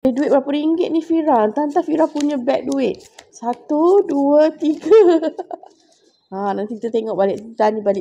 Duit berapa ringgit ni Fira? Entah Fira punya beg duit. 1, 2, 3. Nanti kita tengok balik. Tanya balik.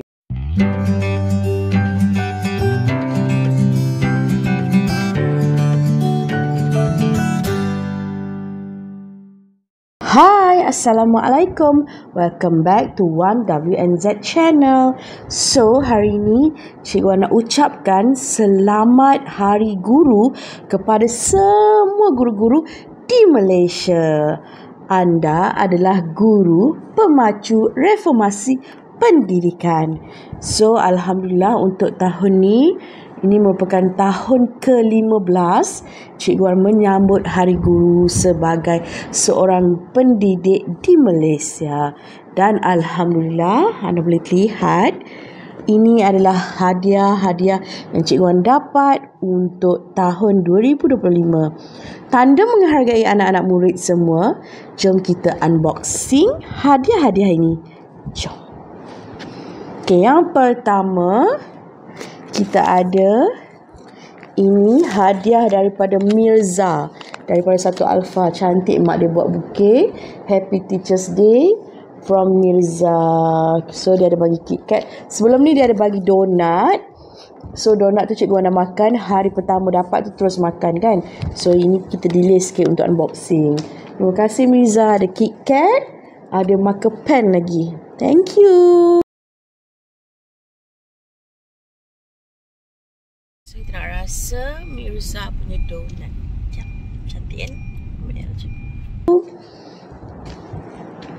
Hai, Assalamualaikum. Welcome back to 1WNZ channel. So, hari ini cikgu nak ucapkan selamat Hari Guru kepada semua guru-guru di Malaysia. Anda adalah guru pemacu reformasi pendidikan. So, Alhamdulillah untuk tahun ini merupakan tahun ke-15 cikgu menyambut Hari Guru sebagai seorang pendidik di Malaysia. Dan Alhamdulillah anda boleh lihat ini adalah hadiah-hadiah yang cikgu dapat untuk tahun 2025. Tanda menghargai anak-anak murid semua. Jom kita unboxing hadiah-hadiah ini. Jom. Okey, yang pertama kita ada ini hadiah daripada Mirza, daripada Satu Alfa. Cantik mak dia buat bukit. Happy Teachers Day from Mirza. So dia ada bagi KitKat. Sebelum ni dia ada bagi donat. So donat tu cikgu nak makan. Hari pertama dapat tu terus makan kan. So ini kita delay sikit untuk unboxing. Terima kasih Mirza. Ada KitKat, ada marker pen lagi. Thank you. Saya nak rasa Mirza punya donat. Cantik kan?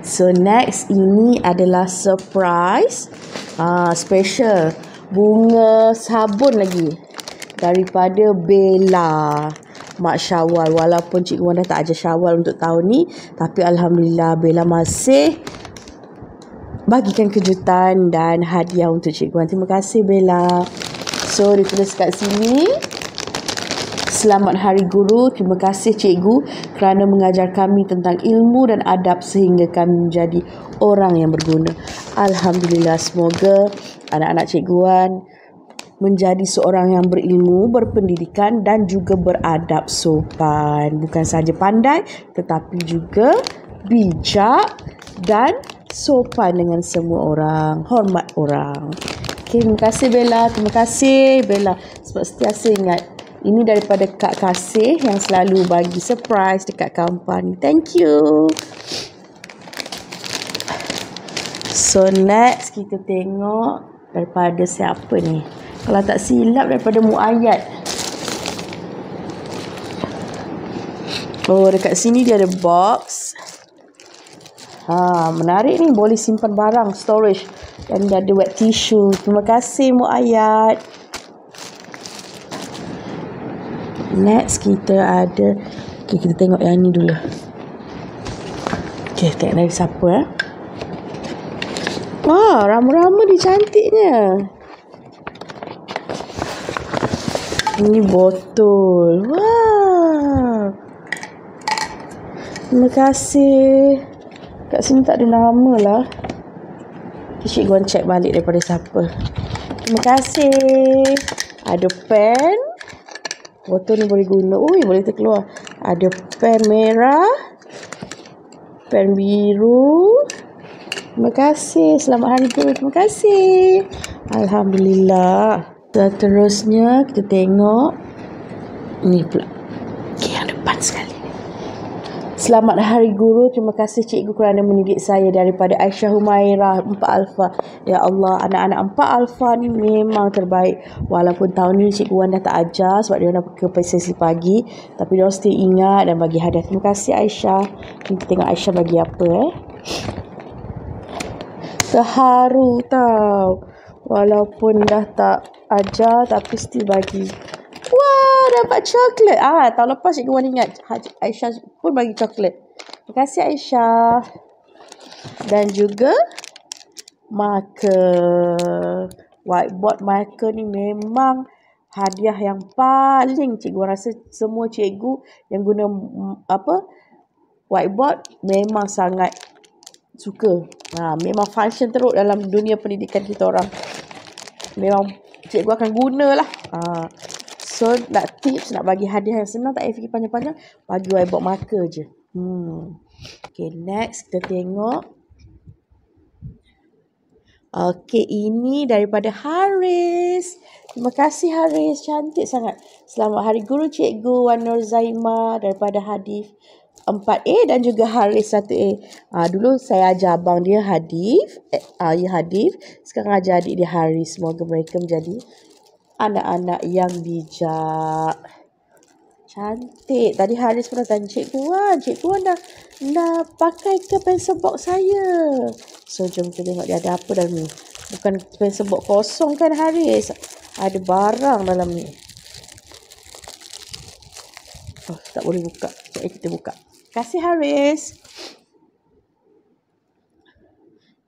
So next ini adalah surprise. Special. Bunga sabun lagi. Daripada Bella. Mak Syawal. Walaupun cikgu dah tak ajar Syawal untuk tahun ni. Tapi Alhamdulillah Bella masih bagikan kejutan dan hadiah untuk cikgu. Terima kasih Bella. So, ditulis kat sini, selamat Hari Guru. Terima kasih cikgu kerana mengajar kami tentang ilmu dan adab sehingga kami menjadi orang yang berguna. Alhamdulillah, semoga anak-anak cikguan menjadi seorang yang berilmu, berpendidikan dan juga beradab sopan. Bukan saja pandai tetapi juga bijak dan sopan dengan semua orang, hormat orang. Okay, terima kasih Bella. Terima kasih Bella sebab sentiasa ingat. Ini daripada Kak Kasih yang selalu bagi surprise dekat company. Thank you. So next kita tengok daripada siapa ni. Kalau tak silap daripada Muayyad. Oh, dekat sini dia ada box. Menarik ni, boleh simpan barang, storage. Dan dia ada wet tissue. Terima kasih Muayyad. Next kita ada. Okay, kita tengok yang ni dulu. Okay, tengok dari siapa Wah, rama-rama dia cantiknya. Ini botol. Wah. Terima kasih. Kat sini tak ada nama lah. Cikgu cek balik daripada siapa. Terima kasih. Ada pen. Botol ni boleh guna. Ui, boleh terkeluar. Ada pen merah. Pen biru. Terima kasih. Selamat Hari Guru. Terima kasih. Alhamdulillah. Seterusnya kita tengok. Ni pula. Okay, yang depan sekali. Selamat Hari Guru. Terima kasih cikgu kerana mendidik saya daripada Aisyah Humairah 4 Alfa. Ya Allah, anak-anak 4 Alfa ni memang terbaik. Walaupun tahun ni cikgu dah tak ajar sebab dia dah ke sesi pagi. Tapi dia still ingat dan bagi hadiah. Terima kasih Aisyah. Kita tengok Aisyah bagi apa Terharu tau. Walaupun dah tak ajar tapi still bagi. Wah, dapat coklat. Tahun lepas cikgu ingat Aisyah pun bagi coklat. Terima kasih Aisyah. Dan juga marker. Whiteboard marker ni memang hadiah yang paling cikgu rasa semua cikgu yang guna whiteboard memang sangat suka. Memang function teruk dalam dunia pendidikan kita orang. Memang cikgu akan gunalah. So nak tips, nak bagi hadiah yang senang, tak payah fikir panjang-panjang, bagi whiteboard marker je. Okay, next kita tengok. Okay, ini daripada Haris. Terima kasih Haris, cantik sangat. Selamat Hari Guru Cikgu Wan Nur Zaima daripada Hadif 4A dan juga Haris 1A. Dulu saya ajar abang dia Hadif, Hadif. Sekarang ajar adik dia Haris. Semoga mereka menjadi anak-anak yang bijak. Cantik. Tadi Haris pernah tanya, Cikgu Wan dah pakai ke pencil box saya? So, jom kita tengok dia ada apa dalam ni. Bukan pencil box kosong kan Haris? Ada barang dalam ni. Oh, tak boleh buka. Kita buka. Terima kasih Haris.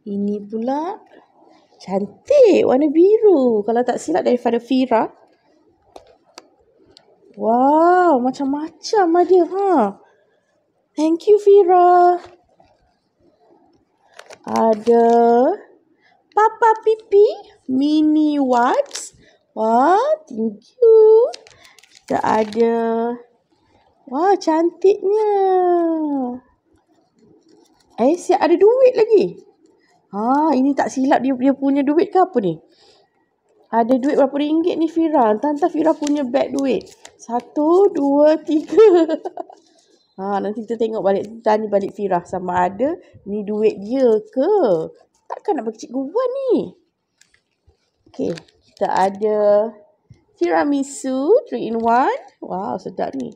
Ini pula cantik. Warna biru. Kalau tak silap daripada Fira. Wow, macam-macam ada. Thank you Fira. Ada Papa Pipi mini wipes. Wah, thank you. Kita ada, wah cantiknya. Siap ada duit lagi. Ini tak silap dia punya duit ke apa ni? Ada duit berapa ringgit ni Fira? Entah Fira punya beg duit. 1, 2, 3. Nanti kita tengok balik. Tanya balik Fira sama ada ni duit dia ke. Takkan nak bagi Cikgu Wan ni. Okay. Kita ada tiramisu 3 in 1. Wow, sedap ni.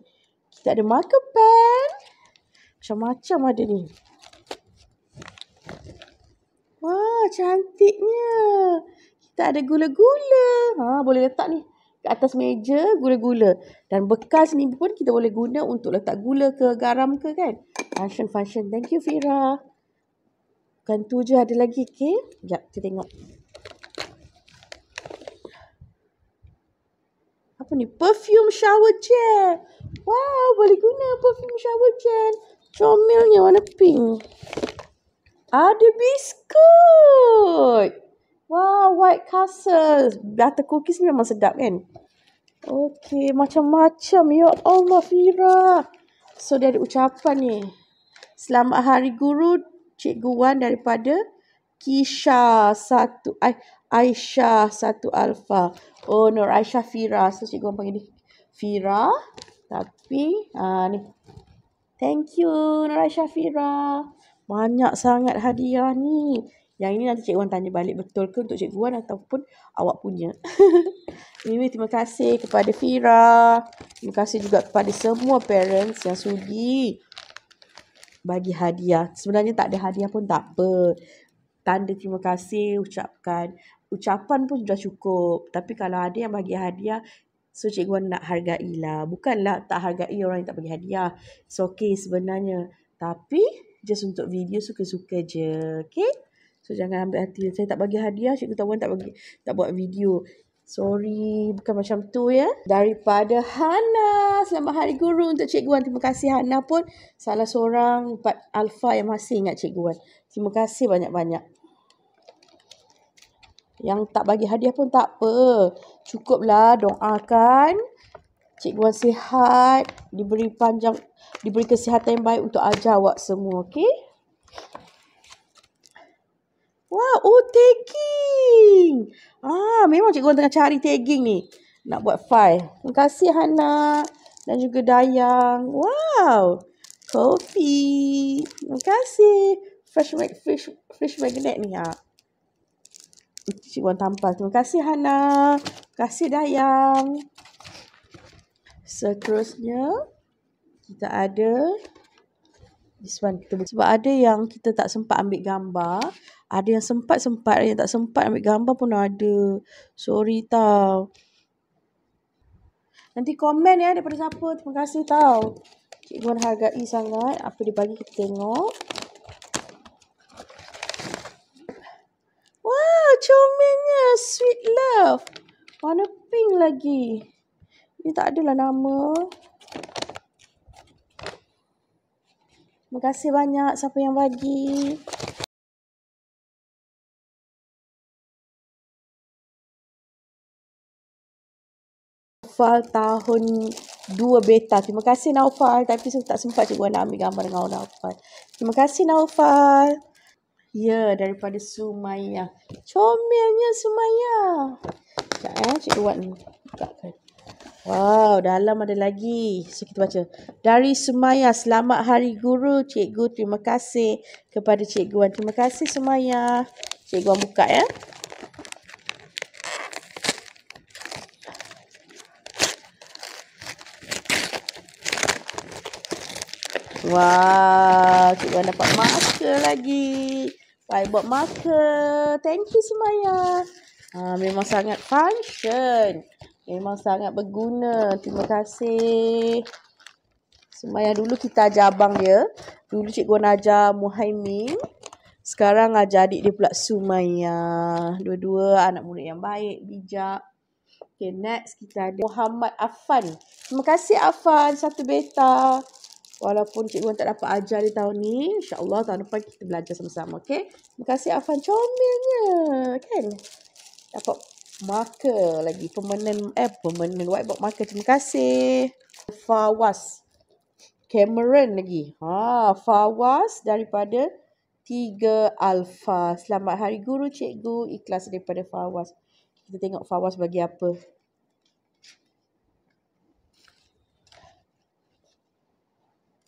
Kita ada marker pen. Macam-macam ada ni. Wah, cantiknya. Kita ada gula-gula. Boleh letak ni ke atas meja, gula-gula. Dan bekas ni pun kita boleh guna untuk letak gula ke garam ke kan. Function. Thank you Fira. Bukan tu je, ada lagi. Okay. Sekejap, kita tengok. Apa ni? Perfume shower gel. Wow, boleh guna perfume shower gel. Comelnya warna pink. Ada biskut. Wow, White Castle. Butter cookies ni memang sedap kan? Okey, macam-macam. Ya Allah, Fira. So, dia ada ucapan ni. Selamat Hari Guru Cikgu Wan daripada Aisyah 1 Alfa. Oh, Nur Aisyah Fira. So, Cikgu Wan panggil dia Fira. Tapi, ni. Thank you, Nur Aisyah Fira. Banyak sangat hadiah ni. Yang ini nanti Cikgu Wan tanya balik betul ke untuk Cikgu Wan ataupun awak punya. Anyway, terima kasih kepada Fira. Terima kasih juga kepada semua parents yang sudi bagi hadiah. Sebenarnya tak ada hadiah pun tak apa. Tanda terima kasih ucapkan. Ucapan pun sudah cukup. Tapi kalau ada yang bagi hadiah, so Cikgu Wan nak hargailah. Bukanlah tak hargai orang yang tak bagi hadiah. It's okay sebenarnya. Tapi just untuk video suka-suka je. Okay? So jangan ambil hati. Saya tak bagi hadiah, Cikgu Wan tak buat video. Sorry, bukan macam tu ya. Daripada Hana. Selamat Hari Guru untuk Cikgu Wan. Terima kasih Hana pun salah seorang 4 Alpha yang masih ingat Cikgu Wan. Terima kasih banyak-banyak. Yang tak bagi hadiah pun tak apa. Cukuplah doakan Cikgu Wan sihat, diberi kesihatan yang baik untuk ajar awak semua, okey? Wah, tagging. Memang Cikgu Wan tengah cari tagging ni. Nak buat file. Terima kasih Hana dan juga Dayang. Wow. Kopi. Terima kasih. Fresh magnet ni. Cikgu Wan tampal. Terima kasih Hana. Terima kasih Dayang. Seterusnya kita ada this one. Sebab ada yang kita tak sempat ambil gambar. Ada yang sempat, ada yang tak sempat ambil gambar pun ada. Sorry tau. Nanti komen ya daripada siapa. Terima kasih tau. Cikgu Wan hargai sangat apa dia bagi kita tengok. Wow, comelnya. Sweet love. Warna pink lagi. Ini tak adalah nama. Terima kasih banyak siapa yang bagi. Naufal tahun 2 beta. Terima kasih Naufal. Tapi saya tak sempat cikgu nak ambil gambar dengan Naufal. Terima kasih Naufal. Ya, daripada Sumaya. Comelnya Sumaya. Sekejap cikgu buat ni. Bukakan. Wow, dalam ada lagi. So, kita baca. Dari Sumaya, selamat Hari Guru, Cikgu. Terima kasih kepada Cikgu Wan. Terima kasih Sumaya. Cikgu Wan buka ya. Wow, Cikgu Wan dapat marker lagi. Whiteboard marker. Thank you Sumaya. Memang sangat function. Memang sangat berguna. Terima kasih. Sumaya, dulu kita ajar abang dia. Dulu cikgu Wan ajar Muhaimin. Sekarang ajar adik dia pula Sumaya. Dua-dua anak murid yang baik, bijak. Okay, next kita ada Muhammad Afan. Terima kasih Afan, 1 beta. Walaupun cikgu Wan tak dapat ajar di tahun ni, insyaAllah tahun depan kita belajar sama-sama. Okay? Terima kasih Afan. Comelnya. Kan? Dapat marker lagi. Permanent whiteboard marker. Terima kasih. Fawaz. Cameron lagi. Fawaz daripada 3 Alpha. Selamat Hari Guru Cikgu. Ikhlas daripada Fawaz. Kita tengok Fawaz bagi apa.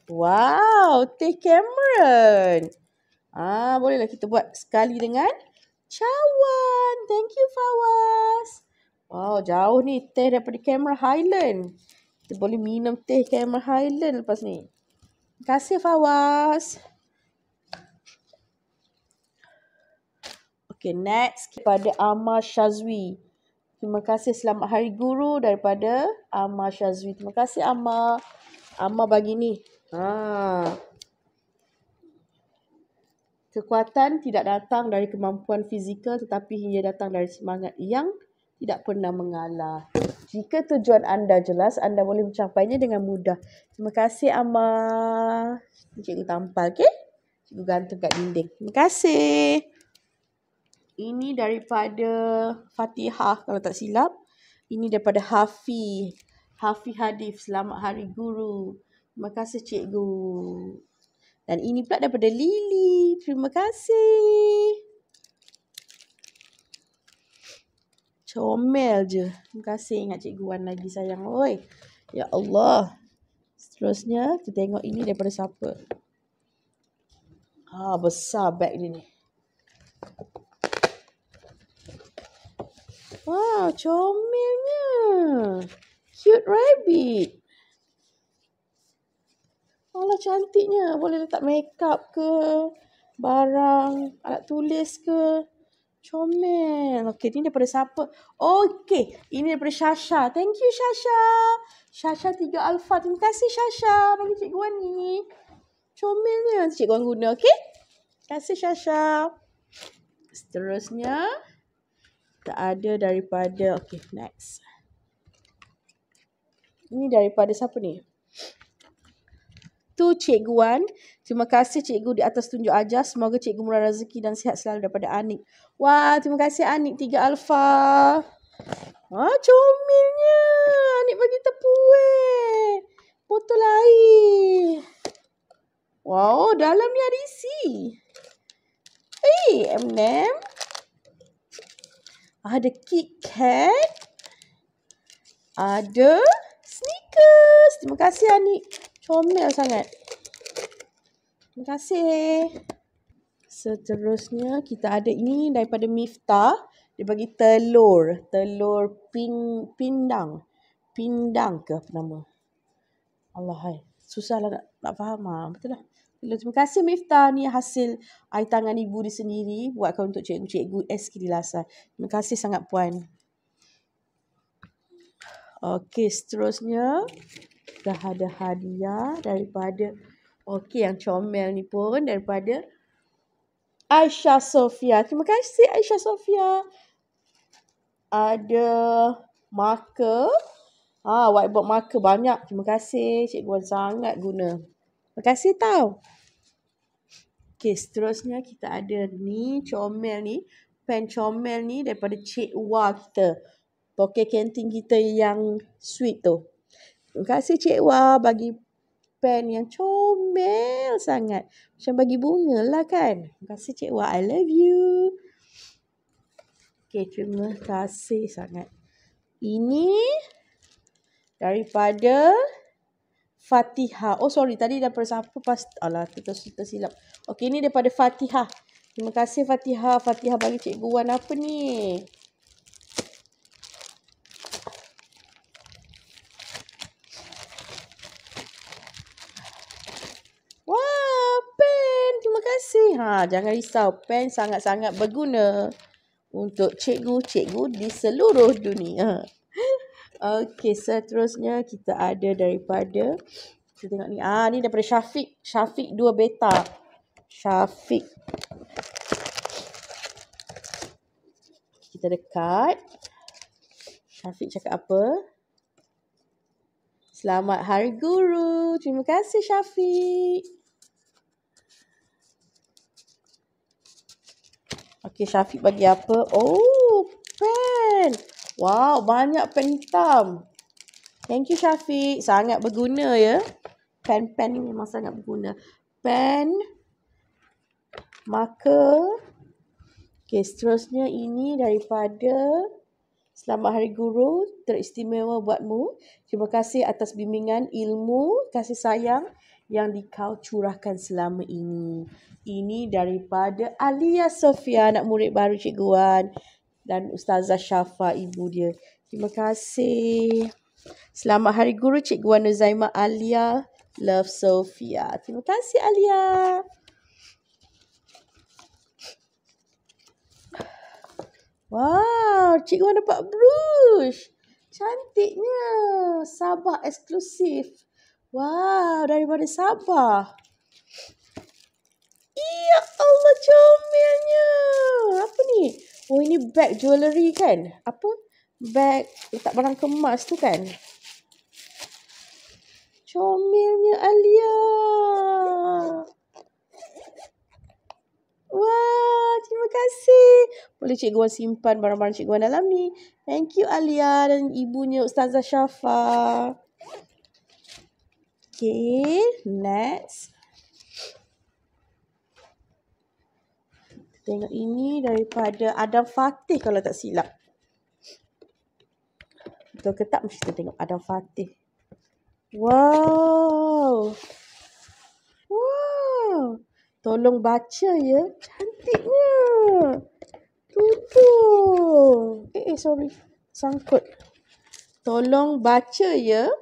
Wow, Teh Cameron. Bolehlah kita buat sekali dengan cawan. Thank you Fawaz. Wow, jauh ni teh daripada Cameron Highland. Kita boleh minum teh Cameron Highland lepas ni. Terima kasih Fawaz. Okay, next kepada Amar Shazwi. Terima kasih, selamat Hari Guru daripada Amar Shazwi. Terima kasih Amar. Amar bagi ni. Kekuatan tidak datang dari kemampuan fizikal tetapi hanya datang dari semangat yang tidak pernah mengalah. Jika tujuan anda jelas, anda boleh mencapainya dengan mudah. Terima kasih Amar. Cikgu tampal, okey? Cikgu gantung kat dinding. Terima kasih. Ini daripada Fatihah kalau tak silap. Ini daripada Hafi. Hafi Hadif. Selamat Hari Guru. Terima kasih Cikgu. Dan ini pula daripada Lily. Terima kasih. Comel je. Terima kasih ingat Cikgu Wan lagi sayang. Oi. Ya Allah. Seterusnya kita tengok ini daripada siapa. Besar beg dia ni. Wow, comelnya. Cute rabbit. Alah cantiknya. Boleh letak makeup ke, barang, alat tulis ke. Comel. Okey, ini daripada siapa? Okey, ini daripada Shasha. Thank you Shasha. Shasha 3 Alpha. Terima kasih Shasha bagi Cikgu Wan ni. Comelnya. Cikgu Wan guna, okey? Terima kasih Shasha. Seterusnya, kita ada daripada, okey, next. Ini daripada siapa ni? Tu Cikgu Wan. Terima kasih Cikgu di atas tunjuk ajar. Semoga Cikgu murah rezeki dan sihat selalu daripada Anik. Wah, terima kasih Anik 3 Alpha. Comelnya. Anik bagi tepung. Botol air. Wow, dalam ni ada isi. M&M. Ada KitKat. Ada Snickers. Terima kasih Anik. Comel sangat. Terima kasih. Seterusnya kita ada ini daripada Miftah. Dia bagi telur. Telur pindang. Pindang ke apa nama? Allah, susahlah nak faham. Betul lah. Terima kasih Miftah. Ni hasil air tangan ibu dia sendiri. Buatkan untuk cikgu-cikgu SK di Lasar. Terima kasih sangat puan. Okey, seterusnya dah ada hadiah daripada yang comel ni pun daripada Aisyah Sofia. Terima kasih Aisyah Sofia. Ada marker. Whiteboard marker banyak. Terima kasih. Cikgu Wan sangat guna. Terima kasih tau. Okey, seterusnya kita ada ni comel ni. Pen comel ni daripada Cik Wah kita. toke kantin kita yang sweet tu. Terima kasih Cik Wah bagi pen yang comel sangat. Macam bagi bunga lah kan. Terima kasih Cik Wah. I love you. Okay, terima kasih sangat. Ini daripada Fatihah. Oh sorry, tadi daripada siapa alah, tersilap. Okay, ini daripada Fatihah. Terima kasih Fatihah. Fatihah bagi Cikgu Wan apa ni? Wah, pen. Terima kasih. Jangan risau. Pen sangat-sangat berguna untuk cikgu-cikgu di seluruh dunia. Okey, seterusnya kita ada daripada, kita tengok ni. Ni daripada Syafiq. Syafiq 2 beta. Syafiq. Kita dekat. Syafiq cakap apa? Selamat Hari Guru. Terima kasih Syafiq. Okey, Syafiq bagi apa? Oh, pen. Wow, banyak pen hitam. Thank you Syafiq. Sangat berguna ya. Pen-pen ni memang sangat berguna. Pen, marker. Okey, seterusnya ini daripada Selamat Hari Guru. Teristimewa buatmu. Terima kasih atas bimbingan ilmu, kasih sayang yang dikau curahkan selama ini. Ini daripada Alia Sofia, anak murid baru Cikgu Wan, dan Ustazah Syafa, ibu dia. Terima kasih. Selamat Hari Guru Cikgu Wan Nuzaimah Alia Love Sofia. Terima kasih Alia. Wow, Cikgu Wan dapat brush. Cantiknya. Sabah eksklusif. Wow, daripada Sabah. Ya Allah, comelnya. Apa ni? Oh, ini bag jewellery kan? Apa? Bag letak barang kemas tu kan? Comelnya Alia. Wah, terima kasih. Boleh Cikgu Wan simpan barang-barang Cikgu Wan dalam ni. Thank you Alia dan ibunya Ustazah Syafa. Okay, next. Tengok ini daripada Adam Fatih kalau tak silap. Betul ke tak? Mesti kita tengok Adam Fatih. Wow. Wow. Tolong baca ya. Cantiknya. Tutup. Sorry. Sangkut. Tolong baca ya.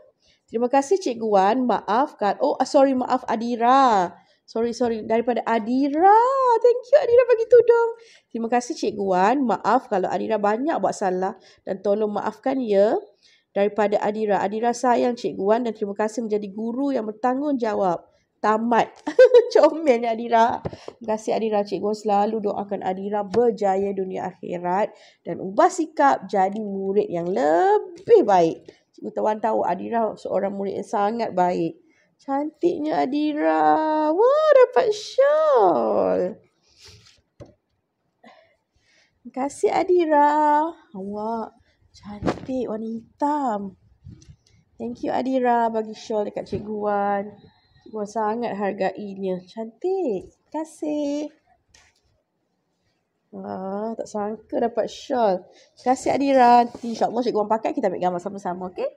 Terima kasih Cikgu Wan. Maafkan. Maaf Adira. Sorry. Daripada Adira. Thank you Adira bagi tudung. Terima kasih Cikgu Wan. Maaf kalau Adira banyak buat salah. Dan tolong maafkan ya. Daripada Adira. Adira sayang Cikgu Wan dan terima kasih menjadi guru yang bertanggungjawab. Tamat. Comelnya Adira. Terima kasih Adira. Cikgu Wan selalu doakan Adira berjaya dunia akhirat. Dan ubah sikap jadi murid yang lebih baik. Cikgu Wan tahu Adira seorang murid yang sangat baik. Cantiknya Adira. Wah, dapat shawl. Terima kasih Adira. Wah, cantik warna hitam. Thank you Adira bagi shawl dekat Cikgu Wan. Cikgu Wan sangat hargainya. Cantik. Terima kasih. Wah, tak sangka dapat shawl. Terima kasih Adira. Nanti insyaAllah Cikgu Wan pakai, kita ambil gambar sama-sama. Okay?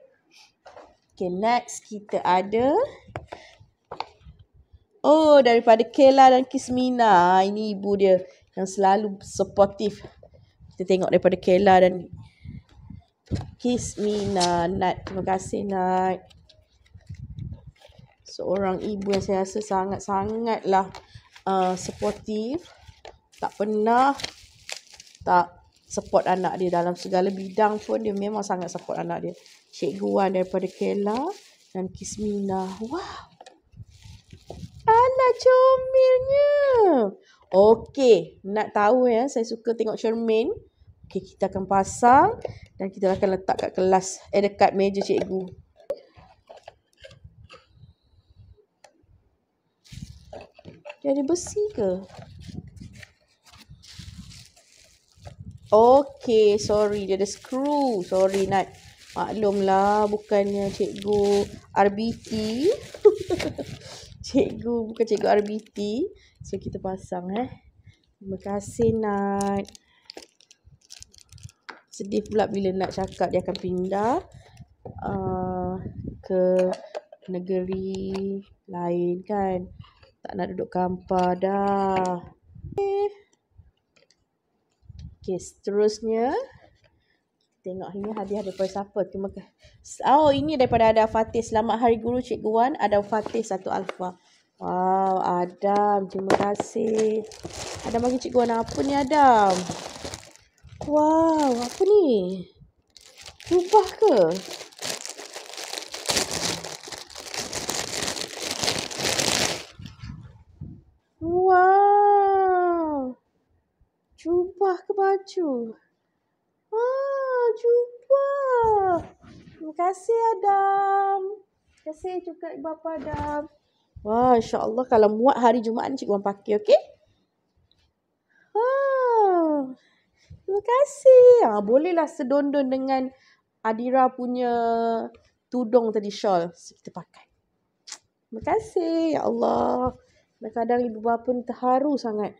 Okay, next kita ada. Oh, daripada Kela dan Kismina. Ini ibu dia yang selalu supportive. Kita tengok daripada Kela dan Kismina. Nat, terima kasih Nat. Seorang ibu yang saya rasa sangat-sangatlah supportive. Tak pernah tak support anak dia dalam segala bidang pun. Dia memang sangat support anak dia. Cikgu Wan daripada Kela dan Kismina. Wow. Alah, comelnya. Okey, nak tahu ya, saya suka tengok cermin. Okey, kita akan pasang dan kita akan letak kat kelas, dekat meja cikgu. Dia ada besi ke? Okey, sorry. Dia ada screw. Sorry, Nat. Maklumlah, bukannya cikgu RBT. Bukan cikgu RBT. So, kita pasang Terima kasih, Nat. Sedih pula bila Nat cakap dia akan pindah ke negeri lain kan. Tak nak duduk kampar dah. Okay, seterusnya tengok ini hadiah daripada siapa. Terima kasih. Oh, ini daripada Adam Fatih. Selamat Hari Guru Cikgu Wan. Adam Fatih 1 Alfa. Wow, Adam. Terima kasih. Adam bagi Cikgu Wan apa ni, Adam? Wow, apa ni? Jubah ke? Wow. Jubah ke baju? Jubah. Terima kasih, Adam. Terima kasih juga Bapa Adam. Wah, insyaAllah kalau muat hari Jumaat ni cikgu orang pakai, okey? Terima kasih. Bolehlah sedondon dengan Adira punya tudung tadi, shawl. So, kita pakai. Terima kasih. Ya Allah. Kadang-kadang ibu bapa ni terharu sangat.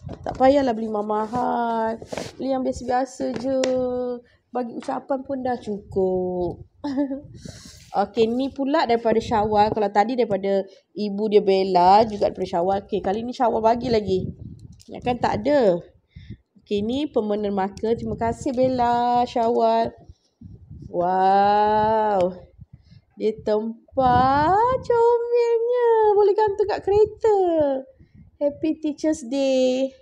Tak payahlah beli mahal. Beli yang biasa-biasa je. Bagi ucapan pun dah cukup. Okey, ni pula daripada Syawal. Kalau tadi daripada ibu dia Bella, juga daripada Syawal. Okey, kali ni Syawal bagi lagi. Ya kan tak ada. Okey, ni permanent marker. Terima kasih Bella, Syawal. Wow. Dia tempat comelnya. Boleh gantung kat kereta. Happy Teachers Day.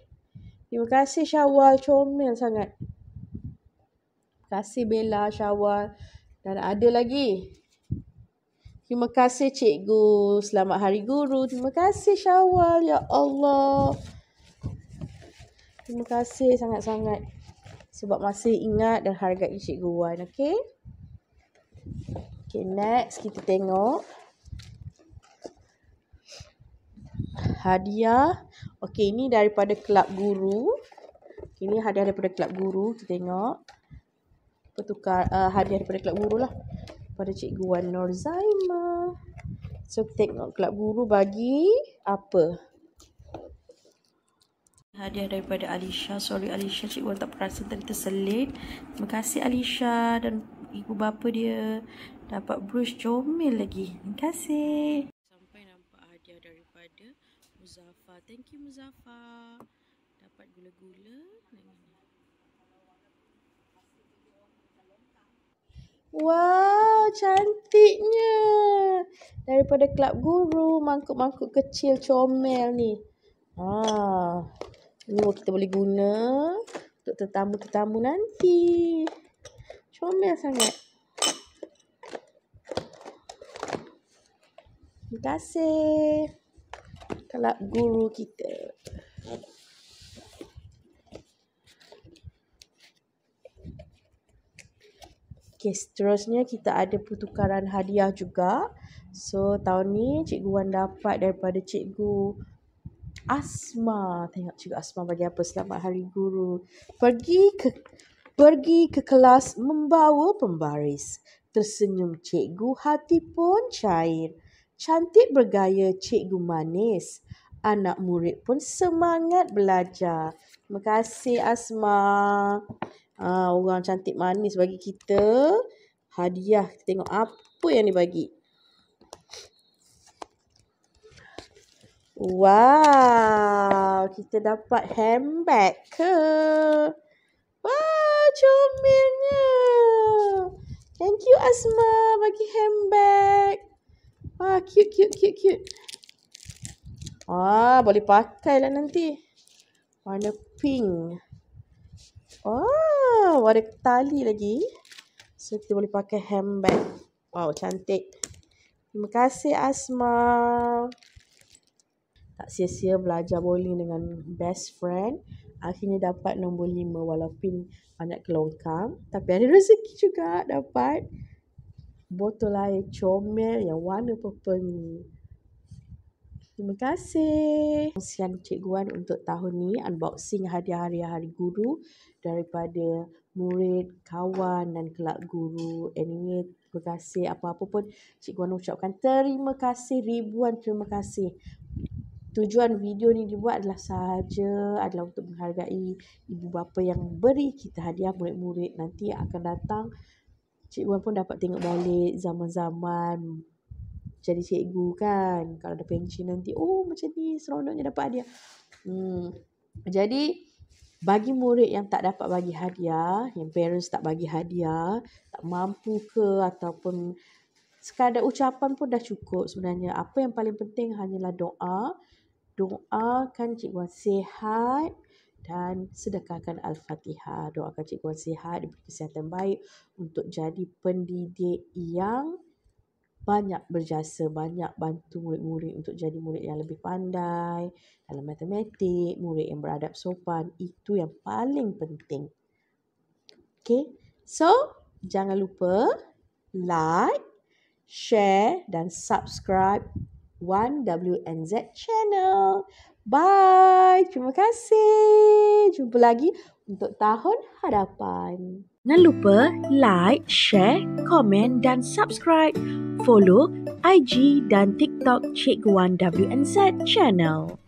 Terima kasih Syawal, comel sangat. Terima kasih Bella, Syawal. Dan ada lagi. Terima kasih cikgu. Selamat Hari Guru. Terima kasih Syawal. Ya Allah. Terima kasih sangat-sangat. Sebab masih ingat dan hargai Cikgu Wan. Okay. Okay, next kita tengok. Hadiah. Okay, ini daripada Kelab Guru. Ini hadiah daripada Kelab Guru. Kita tengok. Bertukar hadiah daripada Kelab Guru lah. Pada Cikgu Wan Norzaima. So, kita tengok Kelab Guru bagi apa. Hadiah daripada Alisha. Sorry Alisha, Cikgu Wan tak perasan tadi terselit. Terima kasih Alisha dan ibu bapa dia. Dapat brush comel lagi. Terima kasih. Sampai nampak hadiah daripada Muzaffar. Thank you Muzaffar. Dapat gula-gula. Wow, cantiknya. Daripada Kelab Guru, mangkuk-mangkuk kecil comel ni. Ini kita boleh guna untuk tetamu-tetamu nanti. Comel sangat. Terima kasih Kelab Guru kita. Okay, seterusnya kita ada pertukaran hadiah juga. So, tahun ni Cikgu Wan dapat daripada Cikgu Asma. Tengok Cikgu Asma bagi apa. Selamat Hari Guru. Pergi ke kelas membawa pembaris. Tersenyum cikgu, hati pun cair. Cantik bergaya cikgu manis. Anak murid pun semangat belajar. Terima kasih Asma. Orang cantik manis bagi kita hadiah. Kita tengok apa yang dibagi. Wow, kita dapat handbag ke? Wow, comelnya. Thank you Asma bagi handbag. Cute. Boleh pakai lah nanti. Warna pink. Ada tali lagi. So, kita boleh pakai handbag. Wow, cantik. Terima kasih Asma. Tak sia-sia belajar bowling dengan best friend. Akhirnya dapat nombor 5 walaupun banyak kelongkang. Tapi ada rezeki juga dapat botol air comel yang warna purple ni. Terima kasih. Sekian Cikgu Wan untuk tahun ni unboxing hadiah hari guru daripada murid, kawan dan kelab guru. Anyway, terima kasih. Apa-apa pun Cikgu Wan ucapkan terima kasih, ribuan terima kasih. Tujuan video ni dibuat adalah untuk menghargai ibu bapa yang beri kita hadiah, murid-murid nanti yang akan datang. Cikgu Wan pun dapat tengok balik zaman-zaman jadi cikgu kan. Kalau ada pension nanti, oh macam ni seronoknya dapat hadiah. Jadi bagi murid yang tak dapat bagi hadiah, yang parents tak bagi hadiah, tak mampu ke ataupun sekadar ucapan pun dah cukup sebenarnya. Apa yang paling penting hanyalah doa. Doakan Cikgu Wan sihat dan sedekahkan Al-Fatihah. Doakan Cikgu Wan sihat, diberi kesihatan baik untuk jadi pendidik yang banyak berjasa, banyak bantu murid-murid untuk jadi murid yang lebih pandai dalam matematik, murid yang beradab sopan. Itu yang paling penting. Okay, so jangan lupa like, share dan subscribe 1WNZ channel. Bye. Terima kasih. Jumpa lagi untuk tahun hadapan. Jangan lupa like, share, komen dan subscribe. Follow IG dan TikTok Cikgu Wan WNZ channel.